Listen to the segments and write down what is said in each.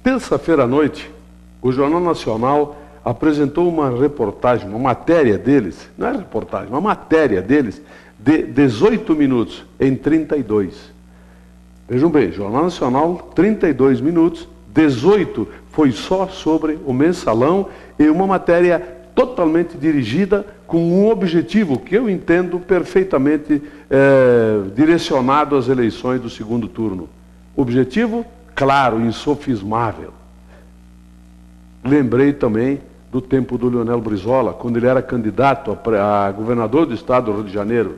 Terça-feira à noite, o Jornal Nacional apresentou uma reportagem, uma matéria deles, não é reportagem, uma matéria deles, de 18 minutos em 32. Vejam bem, Jornal Nacional, 32 minutos, 18 foi só sobre o mensalão e uma matéria totalmente dirigida com um objetivo que eu entendo perfeitamente direcionado às eleições do segundo turno. Objetivo, claro, insofismável. Lembrei também do tempo do Leonel Brizola, quando ele era candidato a governador do estado do Rio de Janeiro.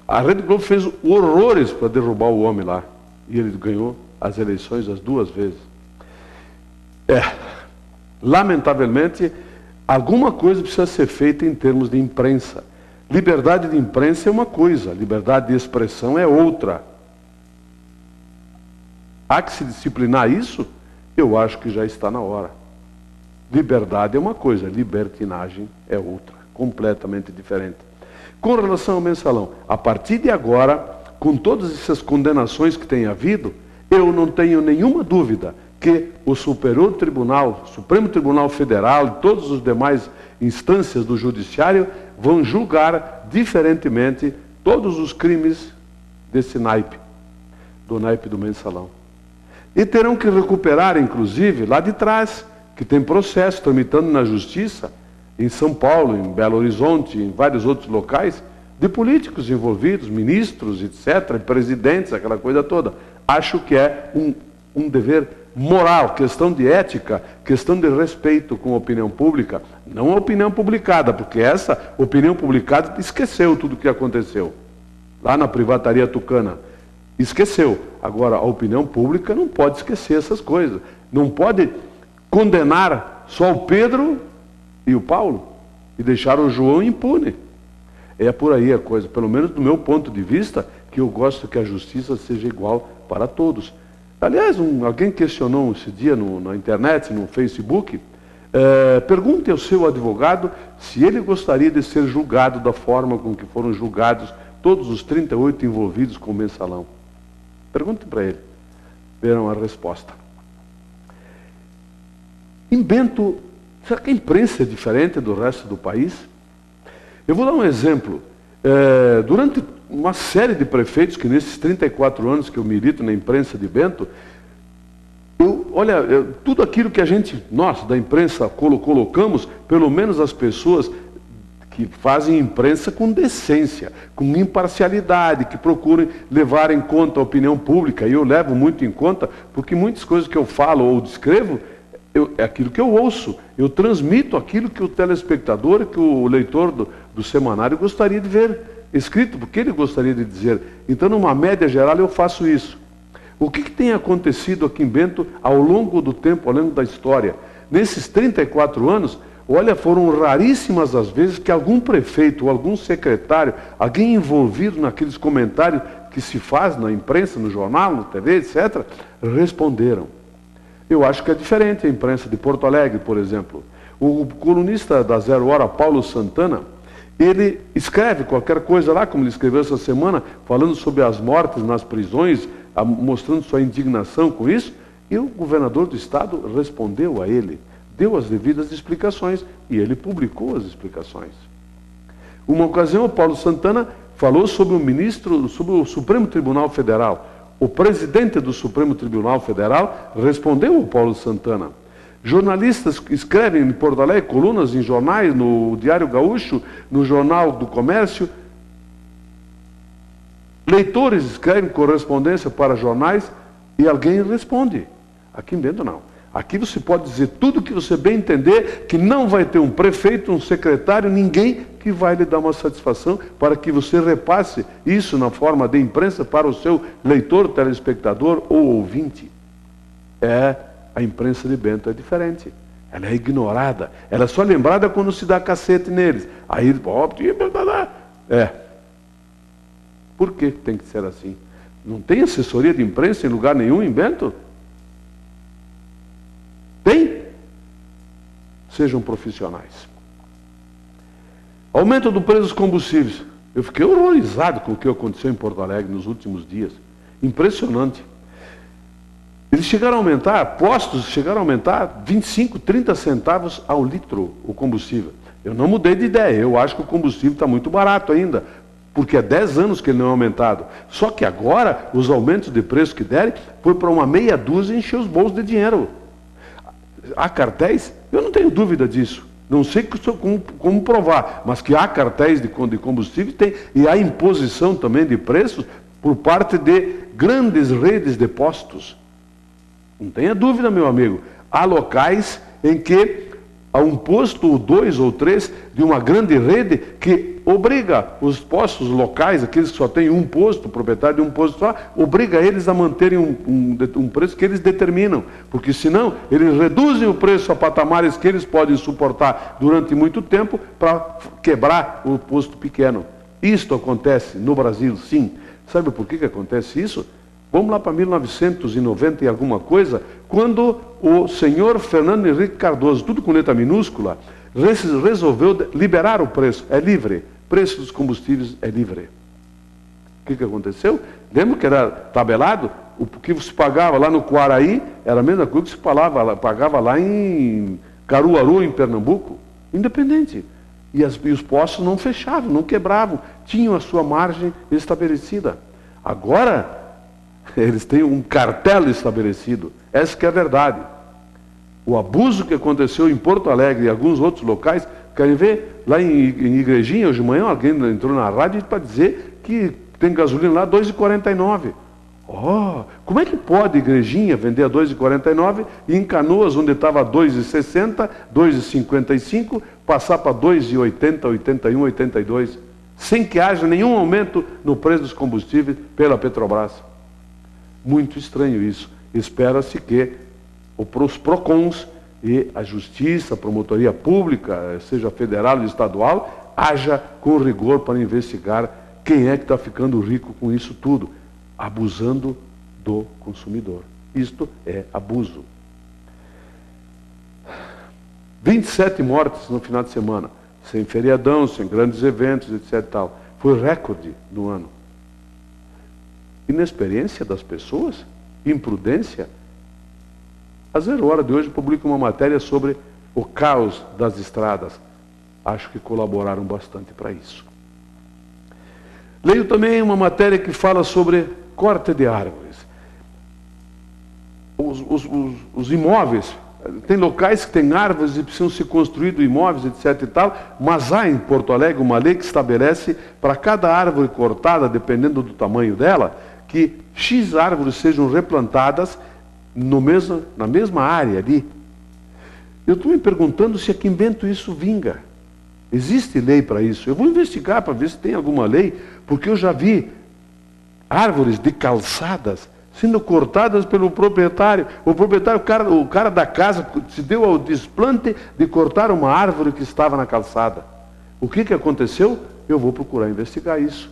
A Rede Globo fez horrores para derrubar o homem lá. E ele ganhou as eleições as duas vezes. Lamentavelmente, alguma coisa precisa ser feita em termos de imprensa. Liberdade de imprensa é uma coisa, liberdade de expressão é outra. Há que se disciplinar isso? Eu acho que já está na hora. Liberdade é uma coisa, libertinagem é outra, completamente diferente. Com relação ao mensalão, a partir de agora, com todas essas condenações que tem havido, eu não tenho nenhuma dúvida que o Supremo Tribunal Federal e todas as demais instâncias do Judiciário vão julgar diferentemente todos os crimes desse naipe, do naipe do mensalão. E terão que recuperar, inclusive, lá de trás, que tem processo tramitando na Justiça, em São Paulo, em Belo Horizonte, em vários outros locais, de políticos envolvidos, ministros, etc., presidentes, aquela coisa toda. Acho que é um dever moral, questão de ética, questão de respeito com a opinião pública, não a opinião publicada, porque essa opinião publicada esqueceu tudo o que aconteceu, lá na privataria tucana. Esqueceu. Agora, a opinião pública não pode esquecer essas coisas. Não pode condenar só o Pedro e o Paulo e deixar o João impune. É por aí a coisa, pelo menos do meu ponto de vista, que eu gosto que a justiça seja igual para todos. Aliás, alguém questionou esse dia na internet, no Facebook, pergunte ao seu advogado se ele gostaria de ser julgado da forma com que foram julgados todos os 38 envolvidos com o mensalão. Pergunte para ele. Verão a resposta. Em Bento, será que a imprensa é diferente do resto do país? Eu vou dar um exemplo. Durante uma série de prefeitos, que nesses 34 anos que eu milito na imprensa de Bento, tudo aquilo que nós da imprensa colocamos, pelo menos as pessoas que fazem imprensa com decência, com imparcialidade, que procurem levar em conta a opinião pública, e eu levo muito em conta, porque muitas coisas que eu falo ou descrevo, é aquilo que eu ouço, eu transmito aquilo que o telespectador, que o leitor do semanário gostaria de ver escrito, porque ele gostaria de dizer. Então, numa média geral, eu faço isso. O que tem acontecido aqui em Bento ao longo do tempo, ao longo da história? Nesses 34 anos, olha, foram raríssimas as vezes que algum prefeito ou algum secretário, alguém envolvido naqueles comentários que se faz na imprensa, no jornal, na TV, etc., responderam. Eu acho que é diferente a imprensa de Porto Alegre, por exemplo. O colunista da Zero Hora, Paulo Santana, ele escreve qualquer coisa lá, como ele escreveu essa semana, falando sobre as mortes nas prisões, mostrando sua indignação com isso, e o governador do estado respondeu a ele, deu as devidas explicações, e ele publicou as explicações. Uma ocasião, o Paulo Santana falou sobre sobre o Supremo Tribunal Federal. O presidente do Supremo Tribunal Federal respondeu ao Paulo Santana. Jornalistas escrevem em Porto Alegre, colunas em jornais, no Diário Gaúcho, no Jornal do Comércio. Leitores escrevem correspondência para jornais e alguém responde. Aqui em Bento não. Aqui você pode dizer tudo o que você bem entender, que não vai ter um prefeito, um secretário, ninguém que vai lhe dar uma satisfação para que você repasse isso na forma de imprensa para o seu leitor, telespectador ou ouvinte. A imprensa de Bento é diferente. Ela é ignorada. Ela é só lembrada quando se dá cacete neles. Aí, Por que tem que ser assim? Não tem assessoria de imprensa em lugar nenhum em Bento? Tem? Sejam profissionais. Aumento do preço dos combustíveis. Eu fiquei horrorizado com o que aconteceu em Porto Alegre nos últimos dias. Impressionante. Eles chegaram a aumentar, postos chegaram a aumentar 25, 30 centavos ao litro o combustível. Eu não mudei de ideia, eu acho que o combustível está muito barato ainda, porque há 10 anos que ele não é aumentado. Só que agora, os aumentos de preço que derem, foi para uma meia dúzia encher os bolsos de dinheiro. Há cartéis? Eu não tenho dúvida disso. Não sei como provar, mas que há cartéis de combustível tem, e há imposição também de preços por parte de grandes redes de postos. Não tenha dúvida, meu amigo. Há locais em que há um posto, ou 2 ou 3, de uma grande rede que obriga os postos locais, aqueles que só têm um posto, o proprietário de um posto só, obriga eles a manterem um preço que eles determinam, porque senão eles reduzem o preço a patamares que eles podem suportar durante muito tempo para quebrar o posto pequeno. Isto acontece no Brasil, sim. Sabe por que acontece isso? Vamos lá para 1990 e alguma coisa, quando o senhor Fernando Henrique Cardoso, tudo com letra minúscula, resolveu liberar o preço, é livre, preço dos combustíveis é livre. O que aconteceu? Lembra que era tabelado? O que se pagava lá no Quaraí era a mesma coisa que se pagava lá em Caruaru, em Pernambuco, independente. E os postos não fechavam, não quebravam, tinham a sua margem estabelecida. Agora, eles têm um cartel estabelecido. Essa que é a verdade. O abuso que aconteceu em Porto Alegre e alguns outros locais, querem ver? Lá em Igrejinha, hoje de manhã, alguém entrou na rádio para dizer que tem gasolina lá a 2,49. Oh, como é que pode Igrejinha vender a 2,49 e em Canoas, onde estava a 2,60, 2,55, passar para 2,80, 81, 82, sem que haja nenhum aumento no preço dos combustíveis pela Petrobras? Muito estranho isso. Espera-se que os PROCONs e a Justiça, a Promotoria Pública, seja federal ou estadual, haja com rigor para investigar quem é que está ficando rico com isso tudo, abusando do consumidor. Isto é abuso. 27 mortes no final de semana, sem feriadão, sem grandes eventos, etc. Tal. Foi recorde do ano. Inexperiência das pessoas, imprudência. A 0 hora de hoje publica uma matéria sobre o caos das estradas. Acho que colaboraram bastante para isso. Leio também uma matéria que fala sobre corte de árvores. Os imóveis, tem locais que têm árvores e precisam ser construídos imóveis, etc. e tal, mas há em Porto Alegre uma lei que estabelece para cada árvore cortada, dependendo do tamanho dela, que X árvores sejam replantadas na mesma área ali. Eu estou me perguntando se aqui em Bento isso vinga. Existe lei para isso? Eu vou investigar para ver se tem alguma lei, porque eu já vi árvores de calçadas sendo cortadas pelo proprietário. O proprietário, o cara da casa, se deu ao desplante de cortar uma árvore que estava na calçada. O que aconteceu? Eu vou procurar investigar isso.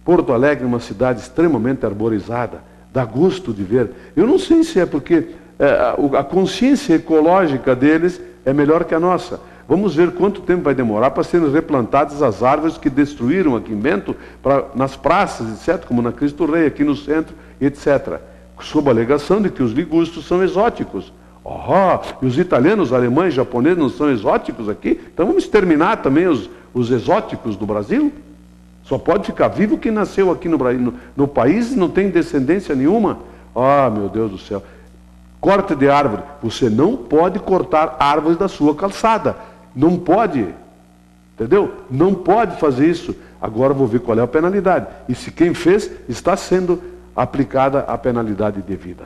Porto Alegre é uma cidade extremamente arborizada, dá gosto de ver. Eu não sei se é porque a consciência ecológica deles é melhor que a nossa. Vamos ver quanto tempo vai demorar para serem replantadas as árvores que destruíram aqui em Bento, nas praças, etc., como na Cristo Rei, aqui no centro, etc., sob a alegação de que os ligustos são exóticos. E os italianos, os alemães, japoneses não são exóticos aqui? Então vamos exterminar também os exóticos do Brasil? Só pode ficar vivo quem nasceu aqui no país e não tem descendência nenhuma? Meu Deus do céu. Corte de árvore. Você não pode cortar árvores da sua calçada. Não pode. Entendeu? Não pode fazer isso. Agora vou ver qual é a penalidade. E se quem fez, está sendo aplicada a penalidade devida.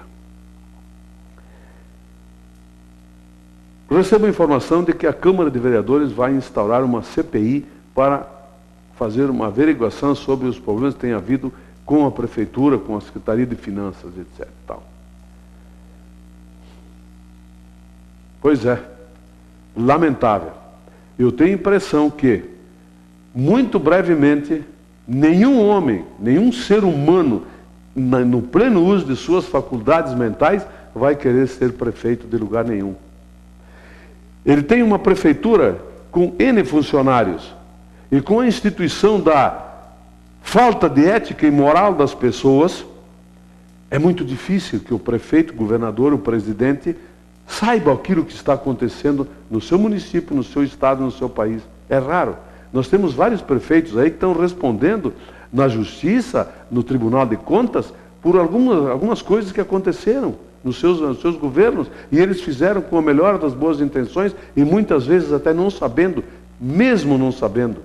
Recebo a informação de que a Câmara de Vereadores vai instaurar uma CPI para fazer uma averiguação sobre os problemas que tem havido com a Prefeitura, com a Secretaria de Finanças, etc. Tal. Pois é, lamentável. Eu tenho a impressão que, muito brevemente, nenhum homem, nenhum ser humano, no pleno uso de suas faculdades mentais, vai querer ser prefeito de lugar nenhum. Ele tem uma prefeitura com N funcionários, e com a instituição da falta de ética e moral das pessoas, É muito difícil que o prefeito, o governador, o presidente saiba aquilo que está acontecendo no seu município, no seu estado, no seu país. É raro. Nós temos vários prefeitos aí que estão respondendo na justiça, no Tribunal de Contas, por algumas coisas que aconteceram nos seus governos, e eles fizeram com a melhor das boas intenções, e muitas vezes até não sabendo, mesmo não sabendo.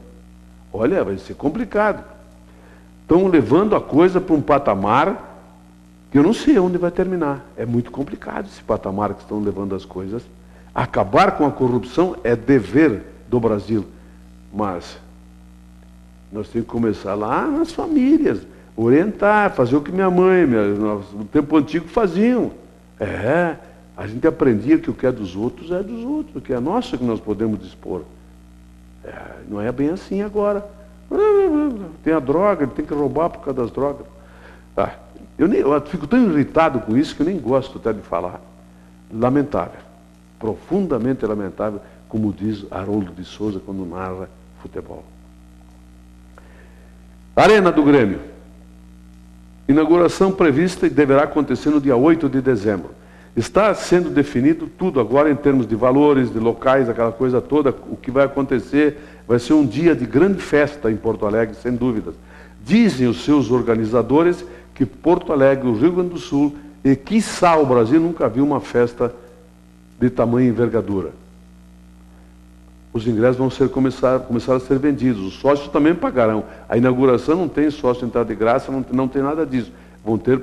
Olha, vai ser complicado. Estão levando a coisa para um patamar que eu não sei onde vai terminar. É muito complicado esse patamar que estão levando as coisas. Acabar com a corrupção é dever do Brasil. Mas nós temos que começar lá nas famílias, orientar, fazer o que minha mãe, no tempo antigo faziam. A gente aprendia que o que é dos outros, o que é nosso que nós podemos dispor. Não é bem assim agora. Tem a droga, ele tem que roubar por causa das drogas. Eu fico tão irritado com isso que eu nem gosto até de falar. Lamentável, profundamente lamentável, como diz Haroldo de Souza quando narra futebol. Arena do Grêmio. Inauguração prevista e deverá acontecer no dia 8 de dezembro. Está sendo definido tudo agora em termos de valores, de locais, aquela coisa toda. O que vai acontecer vai ser um dia de grande festa em Porto Alegre, sem dúvidas. Dizem os seus organizadores que Porto Alegre, o Rio Grande do Sul e, quiçá, o Brasil nunca viu uma festa de tamanha envergadura. Os ingressos vão começar a ser vendidos. Os sócios também pagarão. A inauguração não tem sócio entrada de graça, não tem nada disso. Vão ter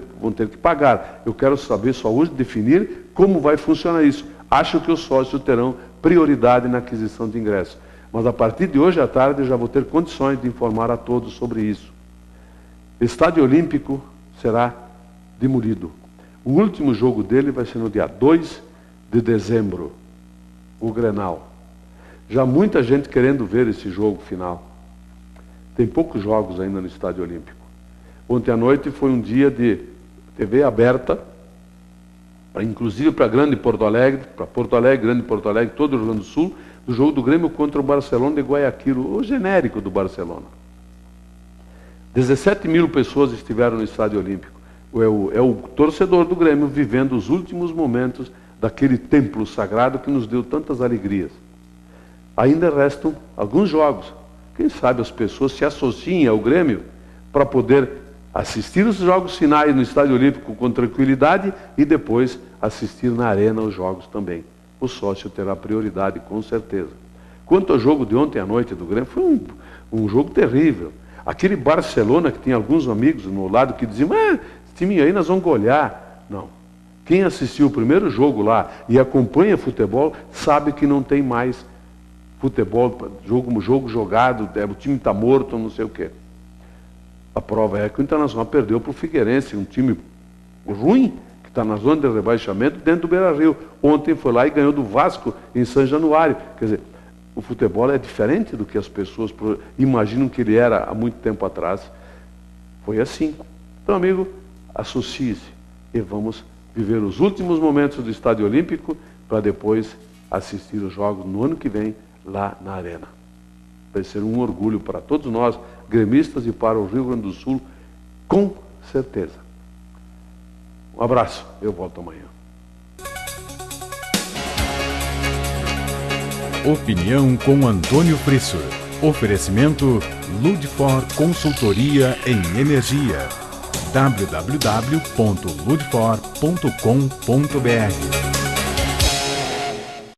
que pagar. Eu quero saber só hoje, definir como vai funcionar isso. Acho que os sócios terão prioridade na aquisição de ingressos. Mas a partir de hoje à tarde eu já vou ter condições de informar a todos sobre isso. Estádio Olímpico será demolido. O último jogo dele vai ser no dia 2 de dezembro, o Grenal. Já muita gente querendo ver esse jogo final. Tem poucos jogos ainda no Estádio Olímpico. Ontem à noite foi um dia de TV aberta, inclusive para Grande Porto Alegre, para Porto Alegre, Grande Porto Alegre, todo o Rio Grande do Sul, do jogo do Grêmio contra o Barcelona de Guayaquil, o genérico do Barcelona. 17 mil pessoas estiveram no Estádio Olímpico. É o torcedor do Grêmio vivendo os últimos momentos daquele templo sagrado que nos deu tantas alegrias. Ainda restam alguns jogos. Quem sabe as pessoas se associem ao Grêmio para poder assistir os jogos finais no Estádio Olímpico com tranquilidade e depois assistir na arena os jogos também. O sócio terá prioridade, com certeza. Quanto ao jogo de ontem à noite do Grêmio, foi um jogo terrível. Aquele Barcelona, que tinha alguns amigos no lado que diziam, esse time aí nós vamos golear. Não. Quem assistiu o primeiro jogo lá e acompanha futebol, sabe que não tem mais futebol, jogo jogado, o time está morto, não sei o quê. A prova é que o Internacional perdeu para o Figueirense, um time ruim, que está na zona de rebaixamento, dentro do Beira-Rio. Ontem foi lá e ganhou do Vasco em São Januário. Quer dizer, o futebol é diferente do que as pessoas imaginam que ele era há muito tempo atrás. Foi assim. Então, amigo, associe-se e vamos viver os últimos momentos do Estádio Olímpico para depois assistir os jogos no ano que vem lá na Arena. Vai ser um orgulho para todos nós, gremistas, e para o Rio Grande do Sul, com certeza. Um abraço, eu volto amanhã. Opinião com Antônio Frisso. Oferecimento Ludfor Consultoria em Energia. www.ludfor.com.br